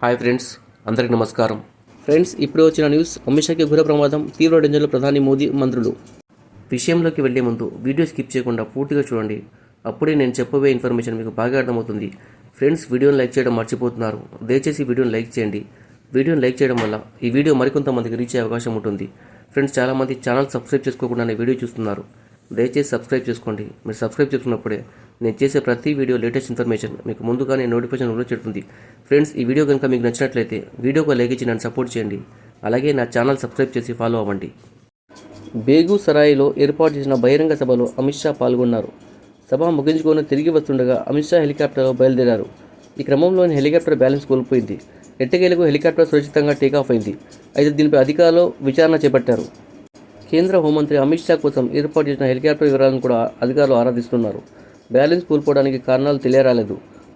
Hi friends, అందరికీ నమస్కారం. Friends, ఇప్పుడు వచ్చిన న్యూస్: అమిత్ షాకి ఘోర ప్రమాదం, తీవ్ర డేంజర్లో ప్రధాని మోదీ, మంత్రులు. విషయంలోకి వెళ్లే ముందు వీడియో స్కిప్ చేయకుండా పూర్తిగా చూడండి. అప్పుడే నేను చెప్పబోయే ఇన్ఫర్మేషన్ మీకు బాగా అర్థమవుతుంది. ఫ్రెండ్స్, వీడియోని లైక్ చేయడం మర్చిపోతున్నారు. దయచేసి వీడియోని లైక్ చేయండి. వీడియోని లైక్ చేయడం వల్ల ఈ వీడియో మరికొంతమందికి రీచ్ అయ్యే అవకాశం ఉంటుంది. ఫ్రెండ్స్, చాలామంది ఛానల్ సబ్స్క్రైబ్ చేసుకోకుండానే వీడియో చూస్తున్నారు. దయచేసి సబ్స్క్రైబ్ చేసుకోండి. మీరు సబ్స్క్రైబ్ చేసుకున్నప్పుడే నేను చేసే ప్రతి వీడియో లేటెస్ట్ ఇన్ఫర్మేషన్ మీకు ముందుగానే నోటిఫికేషన్ రూపంలో చేరుతుంది. ఫ్రెండ్స్, ఈ వీడియో కనుక మీకు నచ్చినట్లయితే వీడియోకి లైక్ ఇచ్చి నన్ను సపోర్ట్ చేయండి. అలాగే నా ఛానల్ సబ్స్క్రైబ్ చేసి ఫాలో అవ్వండి. బేగూసరాయ్లో ఏర్పాటు చేసిన బహిరంగ సభలో అమిత్ షా పాల్గొన్నారు. సభ ముగించుకొని తిరిగి వస్తుండగా అమిత్ షా హెలికాప్టర్లో బయలుదేరారు. ఈ క్రమంలోని హెలికాప్టర్ బ్యాలెన్స్ కోల్పోయింది. ఎట్టకేలకు హెలికాప్టర్ సురక్షితంగా టేకాఫ్ అయింది. అయితే దీనిపై అధికారులు విచారణ చేపట్టారు. కేంద్ర హోంమంత్రి అమిత్ షా కోసం ఏర్పాటు చేసిన హెలికాప్టర్ వివరాలను కూడా అధికారులు ఆరాధిస్తున్నారు. బ్యాలెన్స్ కోల్పోవడానికి కారణాలు తెలియరాలేదు.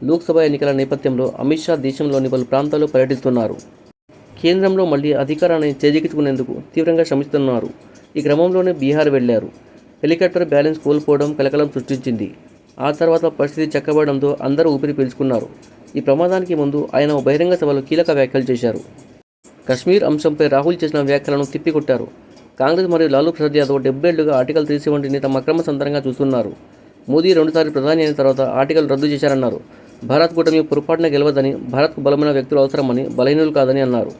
లోక్సభ ఎన్నికల నేపథ్యంలో అమిత్ షా దేశంలోని పలు ప్రాంతాల్లో పర్యటిస్తున్నారు. కేంద్రంలో మళ్లీ అధికారాన్ని చేజిక్కించుకునేందుకు తీవ్రంగా శ్రమిస్తున్నారు. ఈ క్రమంలోనే బీహార్ వెళ్లారు. హెలికాప్టర్ బ్యాలెన్స్ కోల్పోవడం కలకలం సృష్టించింది. ఆ తర్వాత పరిస్థితి చక్కబడడంతో అందరూ ఊపిరి పీల్చుకున్నారు. ఈ ప్రమాదానికి ముందు ఆయన ఓ బహిరంగ సభలో కీలక వ్యాఖ్యలు చేశారు. కశ్మీర్ అంశంపై రాహుల్ చేసిన వ్యాఖ్యలను తిప్పికొట్టారు. కాంగ్రెస్ మరియు లాలూ ప్రసాద్ యాదవ్ 70 ఏళ్లుగా ఆర్టికల్ 370ని తమ అక్రమ సంతరంగా చూస్తున్నారు. మోదీ రెండుసార్లు ప్రధాని అయిన తర్వాత ఆర్టికల్ రద్దు చేశారన్నారు. భారత్ కూటమి పొరపాటున గెలవదని, భారత్కు బలమైన వ్యక్తులు అవసరమని, బలహీనులు కాదని అన్నారు.